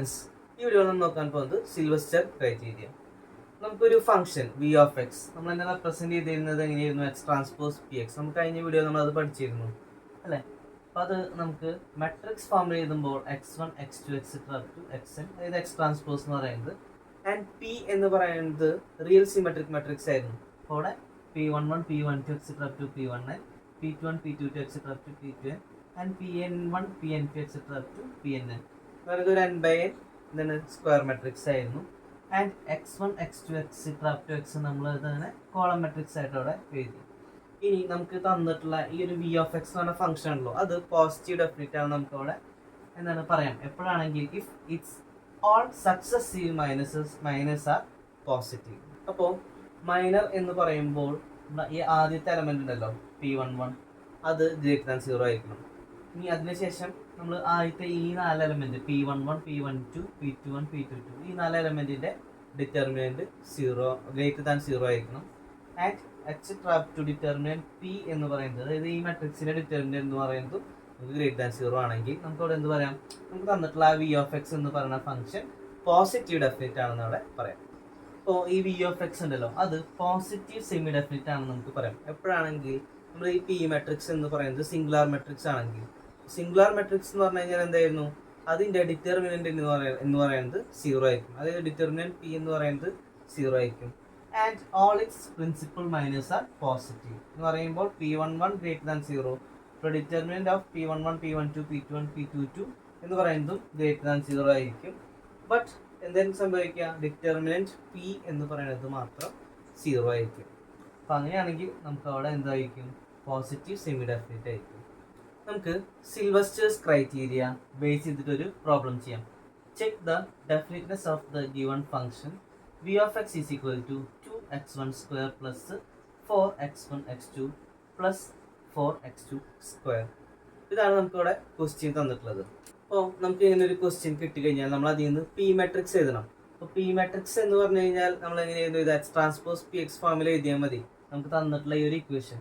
Friends, ഈ video നമ്മൾ നോക്കാൻ പോകുന്നത് സിൽവസ്റ്റർ ക്രൈറ്റീരിയ. നമുക്കൊരു ഫംഗ്ഷൻ വി ഓഫ് എക്സ് നമ്മൾ എന്നെ റെപ്രസെൻറ്റ് ചെയ്തിരുന്നത് എങ്ങനെയായിരുന്നു? X transpose P X. നമുക്ക് കഴിഞ്ഞ വീഡിയോ നമ്മൾ അത് പഠിച്ചിരുന്നു അല്ലേ? അപ്പോൾ അത് നമുക്ക് മെട്രിക്സ് ഫോമിൽ എഴുതുമ്പോൾ x1 x2 etcetera up to xn, അതായത് എക്സ് ട്രാൻസ്പോസ് എന്ന് പറയുന്നത്. ആൻഡ് പി എന്ന് പറയുന്നത് റിയൽ സിമെട്രിക് മെട്രിക്സ് ആയിരുന്നു. അപ്പോൾ അവിടെ p11 p12 etcetera up to p1n, p21 p22 etcetera up to p2n and pn1 pn2 etcetera up to pnn. അതായത് ഒരു n by n എന്താണ് സ്ക്വയർ മെട്രിക്സ് ആയിരുന്നു. And x1 x2 etcetera up to x നമ്മൾ തന്നെ column matrix ആയിട്ട് അവിടെ എഴുതി. ഇനി നമുക്ക് തന്നിട്ടുള്ള ഈ ഒരു വി ഓഫ് എക്സ് എന്ന് പറഞ്ഞ ഫംഗ്ഷൻ ഉണ്ടല്ലോ, അത് പോസിറ്റീവ് ഡെഫിനിറ്റ് ആണ്. നമുക്ക് അവിടെ എന്താണ് പറയാം എപ്പോഴാണെങ്കിൽ if it's all successive minus R positive. അപ്പോൾ മൈനർ എന്ന് പറയുമ്പോൾ ഈ ആദ്യത്തെ എലമെന്റ് ഉണ്ടല്ലോ p11, അത് ഗ്രേറ്റർ ദാൻ 0 ആയിരിക്കണം. ഇനി അതിനുശേഷം നമ്മൾ ആദ്യത്തെ ഈ 4 element p11 p12 p21 p22 ഈ 4 എലമെന്റിന്റെ ഡിറ്റർമിനന്റ് 0 ഗ്രേറ്റർ ദാൻ 0 ആയിരിക്കണം. And etcetera up to determinant p എന്ന് പറയുന്നത്, അതായത് ഈ മെട്രിക്സിന്റെ ഡിറ്റർമിനന്റ് എന്ന് പറയുന്നത് നമുക്ക് ഗ്രേറ്റർ ദാൻ 0 ആണെങ്കിൽ നമുക്ക് അവിടെ എന്ത് പറയാം? നമുക്ക് തന്നിട്ടുള്ള ആ വി ഓഫ് എക്സ് എന്ന് പറയുന്ന ഫംഗ്ഷൻ പോസിറ്റീവ് ഡെഫിനിറ്റ് ആണെന്ന് അവിടെ പറയാം. അപ്പോൾ ഈ വി ഓഫ് എക്സ് ഉണ്ടല്ലോ, അത് പോസിറ്റീവ് സെമി ഡെഫിനിറ്റ് ആണെന്ന് നമുക്ക് പറയാം. എപ്പോഴാണെങ്കിൽ നമ്മൾ ഈ പി മെട്രിക്സ് എന്ന് പറയുന്നത് സിംഗുലാർ മെട്രിക്സ് ആണെങ്കിൽ, സിംഗുലാർ മെട്രിക്സ് എന്ന് പറഞ്ഞു കഴിഞ്ഞാൽ എന്തായിരുന്നു? അതിൻ്റെ ഡിറ്റർമിനന്റ് എന്ന് പറയുന്നത് 0 ആയിരിക്കും. അതായത് ഡിറ്റർമിനന്റ് പി എന്ന് പറയുന്നത് 0 ആയിരിക്കും. And all its principal minors R positive എന്ന് പറയുമ്പോൾ p11 ഗ്രേറ്റർ ദാൻ 0, ഇപ്പോൾ determinant of p11 p12 p21 p22 എന്ന് പറയുന്നതും ഗ്രേറ്റർ ദാൻ 0 ആയിരിക്കും. ബട്ട് എന്തെങ്കിലും സംഭവിക്കുക? ഡിറ്റർമിനന്റ് പി എന്ന് പറയുന്നത് മാത്രം 0 ആയിരിക്കും. അപ്പം അങ്ങനെയാണെങ്കിൽ നമുക്ക് അവിടെ എന്തായിരിക്കും? പോസിറ്റീവ് സെമി ഡെഫിനിറ്റ് ആയിരിക്കും. നമുക്ക് സിൽവസ്റ്റേഴ്സ് ക്രൈറ്റീരിയ ബേസ് ചെയ്തിട്ടൊരു പ്രോബ്ലം ചെയ്യാം. Check the definiteness of the given function v of x is equal to 2x1 square plus 4x1 x2 plus 4x2 square. ഇതാണ് നമുക്കിവിടെ ക്വസ്റ്റ്യൻ തന്നിട്ടുള്ളത്. അപ്പോൾ നമുക്ക് ഇങ്ങനെ ഒരു ക്വസ്റ്റ്യൻ കിട്ടിക്കഴിഞ്ഞാൽ നമ്മൾ അതിൽ നിന്ന് പി മെട്രിക്സ് എഴുതണം. അപ്പോൾ പി മെട്രിക്സ് എന്ന് പറഞ്ഞു കഴിഞ്ഞാൽ നമ്മൾ എങ്ങനെയായിരുന്നു ഇത് എക്സ് ട്രാൻസ്പോസ് പി എക്സ് ഫോമിൽ എഴുതിയാൽ മതി നമുക്ക് തന്നിട്ടുള്ള ഈ ഒരു ഇക്വേഷൻ.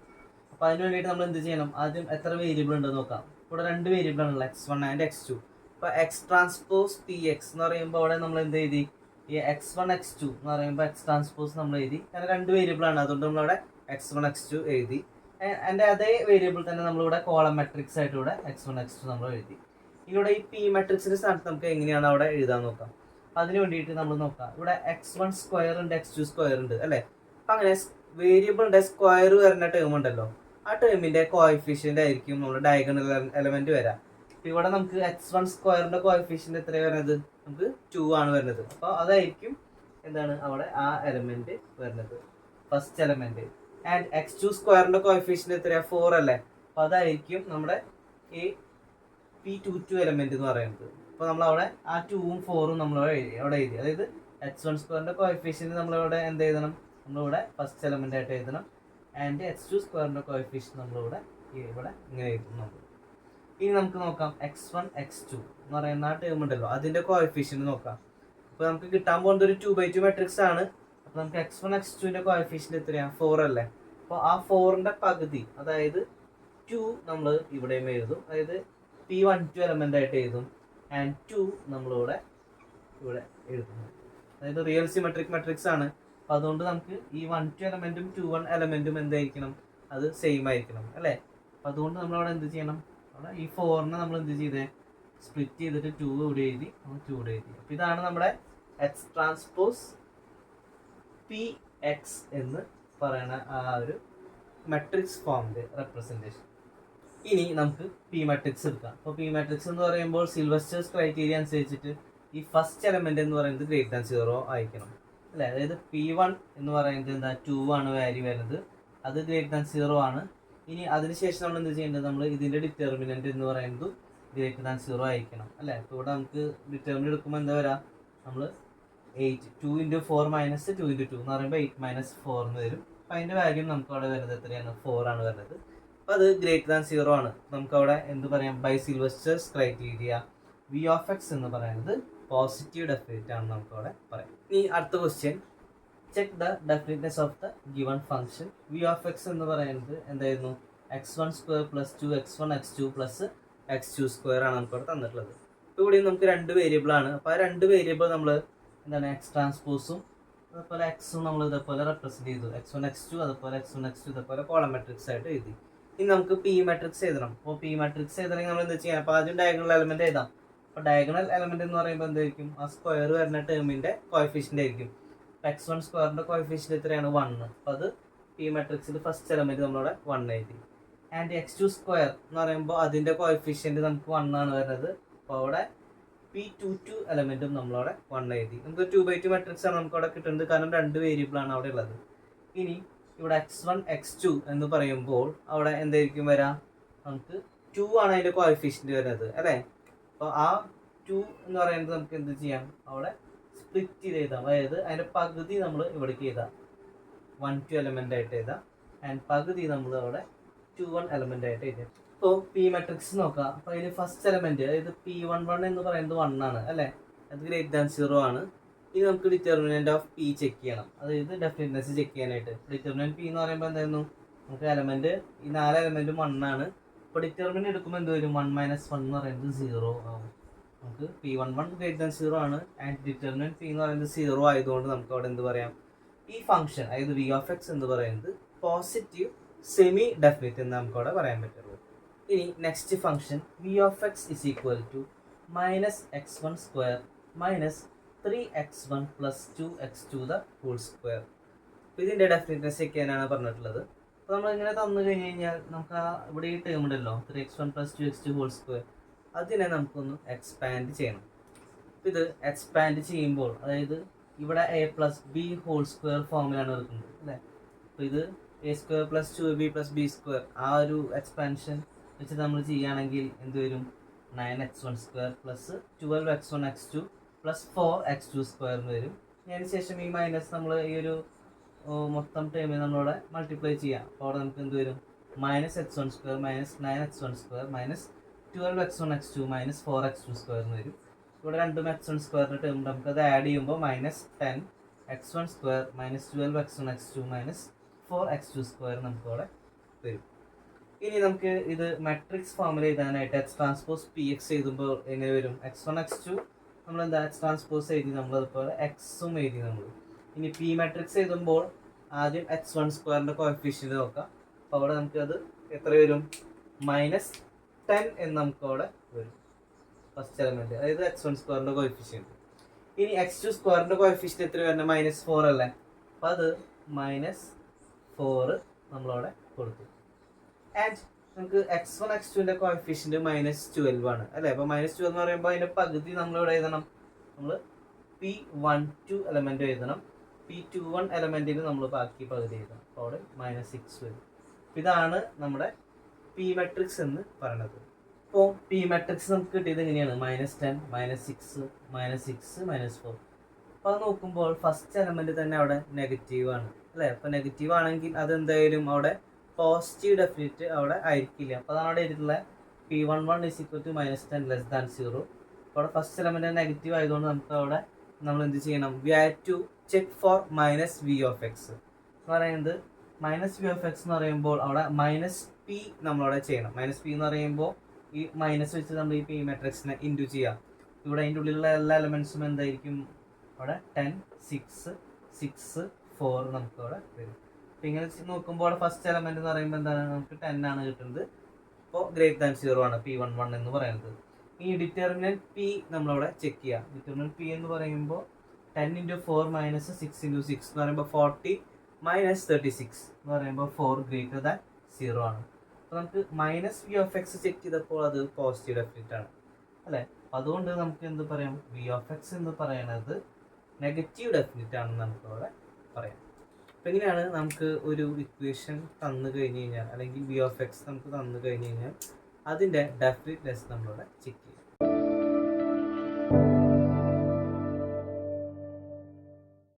അപ്പോൾ അതിന് വേണ്ടിയിട്ട് നമ്മൾ എന്ത് ചെയ്യണം? ആദ്യം എത്ര വേരിയബിൾ ഉണ്ടെന്ന് നോക്കാം. ഇവിടെ 2 വേരിയബിൾ ആണല്ലോ, x1 ആൻഡ് x2. അപ്പോൾ എക്സ് ട്രാൻസ്പോസ് പി എക്സ് എന്ന് പറയുമ്പോൾ അവിടെ നമ്മൾ എന്ത് എഴുതി? ഈ x1 x2 എന്ന് പറയുമ്പോൾ എക്സ് ട്രാൻസ്പോസ് നമ്മൾ എഴുതി. കാരണം 2 വേരിയബിൾ ആണ്, അതുകൊണ്ട് നമ്മളവിടെ x1 x2 എഴുതി. അതിൻ്റെ അതേ വേരിയബിൾ തന്നെ നമ്മളിവിടെ കോളം മെട്രിക്സ് ആയിട്ട് ഇവിടെ x1 x2 നമ്മൾ എഴുതി. ഇവിടെ ഈ പി മെട്രിക്സിന്റെ സ്ഥാനത്ത് നമുക്ക് എങ്ങനെയാണ് അവിടെ എഴുതാൻ നോക്കാം. അതിന് വേണ്ടിയിട്ട് നമ്മൾ നോക്കാം. ഇവിടെ x1 സ്ക്വയർ ഉണ്ട്, x2 സ്ക്വയർ ഉണ്ട് അല്ലേ? അപ്പം അങ്ങനെ വേരിയബിളിന്റെ സ്ക്വയർ വരുന്ന ടേം ഉണ്ടല്ലോ, ആ ടേമിന്റെ കോഎഫിഷ്യന്റ് ആയിരിക്കും നമ്മുടെ ഡയഗണൽ എലമെന്റ് വരാം. ഇവിടെ നമുക്ക് x1 സ്ക്വയറിന്റെ കോഎഫിഷ്യന്റ് എത്രയാണ് വരുന്നത്? നമുക്ക് 2 ആണ് വരുന്നത്. അപ്പോൾ അതായിരിക്കും എന്താണ് അവിടെ ആ എലമെന്റ് വരുന്നത്, ഫസ്റ്റ് എലമെന്റ്. ആൻഡ് x2 സ്ക്വയറിന്റെ കോഎഫിഷ്യന്റ് എത്രയാണ്? 4 അല്ലേ? അപ്പോൾ അതായിരിക്കും നമ്മുടെ ഈ p22 എലമെന്റ് എന്ന് പറയുന്നത്. അപ്പോൾ നമ്മളവിടെ ആ 2ഉം 4ഉം നമ്മളവിടെ എഴുതി. അതായത് x1 സ്ക്വയറിന്റെ കോഎഫിഷ്യന്റ് നമ്മളിവിടെ എന്ത് എഴുതണം? നമ്മളിവിടെ ഫസ്റ്റ് എലമെന്റ് ആയിട്ട് എഴുതണം. ആൻഡ് x2 സ്ക്വയറിന്റെ കോഎഫിഷ്യന്റ് നമ്മളിവിടെ ഇങ്ങനെ എഴുതുന്നുണ്ട്. ഇനി നമുക്ക് നോക്കാം x1 x2 എന്ന് പറയുന്ന ആ ടേം ഉണ്ടല്ലോ, അതിന്റെ കോഎഫിഷ്യന്റ് നോക്കാം. അപ്പോൾ നമുക്ക് കിട്ടാൻ പോകുന്നത് ഒരു 2/2 മെട്രിക്സ് ആണ്. അപ്പോൾ നമുക്ക് x1 x2ന്റെ കോഎഫിഷ്യന്റ് എത്രയാണ്? 4 അല്ലേ? അപ്പോൾ ആ 4ന്റെ പകുതി, അതായത് 2 നമ്മൾ ഇവിടെയും എഴുതും. അതായത് p12 എലമെന്റ് ആയിട്ട് എഴുതും. ആൻഡ് 2 നമ്മളിവിടെ എഴുതുന്നു. അതായത് റിയൽ സിമെട്രിക് മെട്രിക്സ് ആണ്. അപ്പോൾ അതുകൊണ്ട് നമുക്ക് ഈ 12 എലമെന്റും 21 എലമെന്റും എന്തായിരിക്കണം? അത് സെയിം ആയിരിക്കണം അല്ലേ? അപ്പോൾ അതുകൊണ്ട് നമ്മളവിടെ എന്ത് ചെയ്യണം? അവിടെ ഈ 4നെ നമ്മൾ എന്ത് ചെയ്തേ? സ്പ്ലിറ്റ് ചെയ്തിട്ട് 2 ഇവിടെ എഴുതി, 2 ഇവിടെ എഴുതി. അപ്പോൾ ഇതാണ് നമ്മുടെ എക്സ് ട്രാൻസ്പോസ് പി എക്സ് എന്ന് പറയുന്ന ആ ഒരു മെട്രിക്സ് ഫോമിന്റെ റെപ്രസെൻറ്റേഷൻ. ഇനി നമുക്ക് പി മെട്രിക്സ് എടുക്കാം. അപ്പോൾ പി മെട്രിക്സ് എന്ന് പറയുമ്പോൾ സിൽവസ്റ്റേഴ്സ് ക്രൈറ്റീരിയ അനുസരിച്ചിട്ട് ഈ ഫസ്റ്റ് എലമെന്റ് എന്ന് പറയുന്നത് ഗ്രേറ്റർ ദാൻ 0 ആയിരിക്കണം അല്ലേ? അതായത് p1 എന്ന് പറയുന്നത് എന്താ? 2 ആണ് വാല്യൂ വരുന്നത്, അത് ഗ്രേറ്റർ ദാൻ 0 ആണ്. ഇനി അതിനുശേഷം നമ്മൾ എന്ത് ചെയ്യേണ്ടത്? നമ്മൾ ഇതിന്റെ ഡിറ്റർമിനന്റ് എന്ന് പറയുന്നത് ഗ്രേറ്റർ ദാൻ 0 ആയിരിക്കണം അല്ലേ? അപ്പോൾ ഇവിടെ നമുക്ക് ഡിറ്റർമിനന്റ് എടുക്കുമ്പോൾ എന്താ വരാം? നമ്മൾ 8 2 × 4 - 2 × 2 എന്ന് പറയുമ്പോൾ 8 - 4 എന്ന് വരും. അപ്പോൾ അതിന്റെ വാല്യൂ നമുക്ക് അവിടെ വരുന്നത് എത്രയാണ്? 4 ആണ് വരുന്നത്. അപ്പോൾ അത് ഗ്രേറ്റർ ദാൻ 0 ആണ്. നമുക്ക് അവിടെ എന്ത് പറയാം? By Sylvester's criteria V of X എന്ന് പറയുന്നത് പോസിറ്റീവ് ഡെഫിനിറ്റ് ആണ് നമുക്ക് അവിടെ പറയാം. ഇനി അടുത്ത question, check the definiteness of the given function V of X എന്ന് പറയുന്നത് എന്തായിരുന്നു? x1 square plus 2 x1 x2 plus x2 square ആണ് നമുക്ക് അവിടെ തന്നിട്ടുള്ളത്. ഇപ്പോൾ ഇവിടെ നമുക്ക് 2 വേരിയബിൾ ആണ്. അപ്പോൾ ആ 2 വേരിയബിൾ നമ്മൾ എന്താണ് എക്സ് ട്രാൻസ്പോസും അതുപോലെ എക്സും നമ്മൾ ഇതേപോലെ റെപ്രസെന്റ് ചെയ്തു. x1 x2 അതുപോലെ x1 x2 ഇതേപോലെ കോളം മെട്രിക്സ് ആയിട്ട് എഴുതി. ഇനി നമുക്ക് പി മെട്രിക്സ് എഴുതണം. അപ്പോൾ പി മെട്രിക്സ് എഴുതണമെങ്കിൽ നമ്മൾ എന്താ ചെയ്യാം? അപ്പോൾ ആദ്യം ഡയഗണൽ എലമെന്റ് എഴുതാം. അപ്പോൾ ഡയഗണൽ എലമെന്റ് എന്ന് പറയുമ്പോൾ എന്തായിരിക്കും? ആ സ്ക്വയർ വരുന്ന ടേമിന്റെ കോഎഫിഷ്യന്റ് ആയിരിക്കും. x1 സ്ക്വയറിന്റെ കോഎഫിഷ്യന്റ് എത്രയാണ്? 1. അപ്പോൾ അത് പി മെട്രിക്സിൽ ഫസ്റ്റ് എലമെന്റ് നമ്മളവിടെ 1 എഴുതി. ആൻഡ് x2 സ്ക്വയർ എന്ന് പറയുമ്പോൾ അതിന്റെ കോഎഫിഷ്യന്റ് നമുക്ക് 1 ആണ് വരുന്നത്. അപ്പോൾ അവിടെ p22 എലമെന്റും നമ്മളവിടെ 1 എഴുതി. നമുക്ക് 2x2 മെട്രിക്സ് ആണ് നമുക്ക് അവിടെ കിട്ടുന്നത്, കാരണം 2 വേരിയബിൾ ആണ് അവിടെ ഉള്ളത്. ഇനി ഇവിടെ x1 x2 എന്ന് പറയുമ്പോൾ അവിടെ എന്തായിരിക്കും വരാം? നമുക്ക് 2 ആണ് അതിന്റെ കോഎഫിഷ്യന്റ് വരുന്നത് അല്ലേ? അപ്പോൾ ആ 2 എന്ന് പറയുന്നത് നമുക്ക് എന്ത് ചെയ്യാം? അവിടെ സ്പ്ലിറ്റ് ചെയ്ത് എഴുതാം. അതായത് അതിന്റെ പകുതി നമ്മൾ ഇവിടേക്ക് എഴുതാം, 1 2 എലമെന്റ് ആയിട്ട് എഴുതാം. ആൻഡ് പകുതി നമ്മൾ അവിടെ 2 1 എലമെന്റ് ആയിട്ട് എഴുതാം. ഇപ്പോൾ പി മെട്രിക്സ് നോക്കാം. അപ്പോൾ അതിൽ ഫസ്റ്റ് എലമെന്റ് അതായത് p11 എന്ന് പറയുന്നത് 1 ആണ് അല്ലേ? അത് ഗ്രേറ്റർ ദാൻ 0 ആണ്. ഇനി നമുക്ക് ഡിറ്റർമിനന്റ് ഓഫ് പി ചെക്ക് ചെയ്യണം, അതായത് ഡെഫിനിറ്റ്നെസ് ചെക്ക് ചെയ്യാനായിട്ട്. ഡിറ്റർമിനന്റ് പി എന്ന് പറയുമ്പോൾ എന്തായിരുന്നു? നമുക്ക് എലമെന്റ് ഈ 4 എലമെന്റും 1 ആണ്. ഇപ്പോൾ ഡിറ്റർമിനന്റ് എടുക്കുമ്പോൾ എന്ത് വരും? 1 - 1 എന്ന് പറയുന്നത് 0 ആവും. നമുക്ക് p11 ഗ്രേറ്റർ ദാൻ 0 ആണ്. ആൻഡ് ഡിറ്റർമിനന്റ് പി എന്ന് പറയുന്നത് 0 ആയതുകൊണ്ട് നമുക്ക് അവിടെ എന്ത് പറയാം? ഈ ഫംഗ്ഷൻ അതായത് v of x എന്ന് പറയുന്നത് പോസിറ്റീവ് സെമി ഡെഫിനിറ്റ് എന്ന് നമുക്ക് അവിടെ പറയാൻ പറ്റുള്ളൂ. ഇനി next function v of x is equal to -x1 square minus 3x1 plus 2x2 the whole square. അപ്പോൾ ഇതിൻ്റെ ഡെഫിനിറ്റ്നെസ് ചെക്ക് ചെയ്യാനാണ് പറഞ്ഞിട്ടുള്ളത്. അപ്പോൾ നമ്മളിങ്ങനെ തന്നു കഴിഞ്ഞ് കഴിഞ്ഞാൽ നമുക്ക് ആ ഇവിടെ ഈ ടേം ഉണ്ടല്ലോ 3x1 plus 2x2 whole square, അതിനെ നമുക്കൊന്ന് എക്സ്പാൻഡ് ചെയ്യണം. ഇത് എക്സ്പാൻഡ് ചെയ്യുമ്പോൾ അതായത് ഇവിടെ a plus b whole square ഫോമിലാണ് എടുക്കുന്നത് അല്ലേ? അപ്പോൾ ഇത് a square plus 2b plus b square ആ ഒരു എക്സ്പാൻഷൻ വെച്ച് നമ്മൾ ചെയ്യുകയാണെങ്കിൽ എന്ത് വരും? 9x1 square plus 12x1 x2 plus 4x2 square എന്ന് വരും. അതിന് ശേഷം ഈ മൈനസ് നമ്മൾ ഈ ഒരു മൊത്തം ടേമിൽ നമ്മളിവിടെ മൾട്ടിപ്ലൈ ചെയ്യാം. അപ്പോൾ അവിടെ നമുക്ക് എന്ത് വരും? -x1 square minus 9x1 square minus 12x1 x2 minus 4x2 square എന്ന് വരും. ഇവിടെ രണ്ടും x1 സ്ക്വയറിൻ്റെ ടേം നമുക്ക് അത് ആഡ് ചെയ്യുമ്പോൾ -10x1 square minus 12x1 x2 minus 4x2 square നമുക്ക് അവിടെ വരും. ഇനി നമുക്ക് ഇത് മെട്രിക്സ് ഫോമിൽ എഴുതാനായിട്ട് x ട്രാൻസ്പോസ് പി എക്സ് എഴുതുമ്പോൾ എങ്ങനെ വരും? x1 x2 നമ്മൾ എന്താ x ട്രാൻസ്പോസ് എഴുതി, നമ്മളതുപോലെ എക്സും എഴുതി നമ്മൾ. ഇനി പി മെട്രിക്സ് എഴുതുമ്പോൾ ആദ്യം x1 സ്ക്വയറിൻ്റെ കോഎഫിഷ്യന്റ് നോക്കാം. അപ്പോൾ അവിടെ നമുക്കത് എത്ര വരും? -10 എന്ന് നമുക്ക് അവിടെ വരും ഫസ്റ്റ് എലമെന്റ്, അതായത് x1 സ്ക്വയറിൻ്റെ കോഎഫിഷ്യന്റ്. ഇനി x2 സ്ക്വയറിൻ്റെ കോഎഫിഷ്യന്റ് എത്ര വരുന്നത്? -4 അല്ലേ? അപ്പോൾ അത് -4 നമ്മളവിടെ കൊടുത്തു. ആൻഡ് നമുക്ക് x1 x2ൻ്റെ കോഎഫിഷ്യന്റ് -12 ആണ് അല്ലേ? അപ്പോൾ -12 എന്ന് പറയുമ്പോൾ അതിൻ്റെ പകുതി നമ്മളിവിടെ എഴുതണം. നമ്മൾ p12 എലമെന്റ് എഴുതണം. p21 എലമെന്റിൽ നമ്മൾ ബാക്കി പകുതി എഴുതണം. അപ്പോൾ അവിടെ -6 വരും. ഇതാണ് നമ്മുടെ പി മെട്രിക്സ് എന്ന് പറയുന്നത്. ഇപ്പോൾ പി മെട്രിക്സ് നമുക്ക് കിട്ടിയത് എങ്ങനെയാണ്? -10 -6 -6 -4. അപ്പോൾ അത് നോക്കുമ്പോൾ ഫസ്റ്റ് എലമെന്റ് തന്നെ അവിടെ നെഗറ്റീവ് ആണ് അല്ലേ? അപ്പോൾ നെഗറ്റീവ് ആണെങ്കിൽ അതെന്തായാലും അവിടെ പോസിറ്റീവ് ഡെഫിനിറ്റ് അവിടെ ആയിരിക്കില്ല. അപ്പോൾ അതാണ് അവിടെ എഴുതിയിട്ടുള്ളത് p11 is equal to -10 less than 0. അപ്പോൾ അവിടെ ഫസ്റ്റ് എലമെന്റ് നെഗറ്റീവ് ആയതുകൊണ്ട് നമുക്ക് അവിടെ നമ്മൾ എന്ത് ചെയ്യണം? We have to check for -v of x എന്ന് പറയുന്നത്. -v of x എന്ന് പറയുമ്പോൾ അവിടെ -p നമ്മളവിടെ ചെയ്യണം. -p എന്ന് പറയുമ്പോൾ ഈ മൈനസ് വെച്ച് നമ്മൾ ഈ പി മെട്രിക്സിനെ ഇൻറ്റു ചെയ്യാം. ഇവിടെ അതിൻ്റെ ഉള്ളിലുള്ള എല്ലാ എലമെൻറ്റ്സും എന്തായിരിക്കും? അവിടെ 10 6 6 4 നമുക്ക് അവിടെ വരും. അപ്പോൾ ഇങ്ങനെ നോക്കുമ്പോൾ അവിടെ ഫസ്റ്റ് എലമെന്റ് എന്ന് പറയുമ്പോൾ എന്താണ്? നമുക്ക് 10 ആണ് കിട്ടുന്നത്. അപ്പോൾ ഗ്രേറ്റർ ദാൻ 0 ആണ് p11 എന്ന് പറയുന്നത്. ഈ ഡിറ്റർമിനന്റ് പി നമ്മളവിടെ ചെക്ക് ചെയ്യാം. ഡിറ്റർമിനന്റ് പി എന്ന് പറയുമ്പോൾ 10 × 4 - 6 × 6 എന്ന് പറയുമ്പോൾ 40 - 36 എന്ന് പറയുമ്പോൾ 4 ഗ്രേറ്റർ ദാൻ 0 ആണ്. അപ്പോൾ നമുക്ക് -v of x ചെക്ക് ചെയ്തപ്പോൾ അത് പോസിറ്റീവ് ഡെഫിനിറ്റ് ആണ് അല്ലേ? അതുകൊണ്ട് നമുക്ക് എന്ത് പറയാം? v of x എന്ന് പറയുന്നത് നെഗറ്റീവ് ഡെഫിനിറ്റ് ആണെന്ന് നമുക്ക് അവിടെ പറയാം. അപ്പോൾ എങ്ങനെയാണ് നമുക്ക് ഒരു ഇക്വേഷൻ തന്നു കഴിഞ്ഞ് കഴിഞ്ഞാൽ അല്ലെങ്കിൽ v of x നമുക്ക് തന്നു കഴിഞ്ഞ് കഴിഞ്ഞാൽ അതിൻ്റെ ഡെഫിനിറ്റ്നെസ് നമ്മളിവിടെ ചെക്ക് ചെയ്യാം.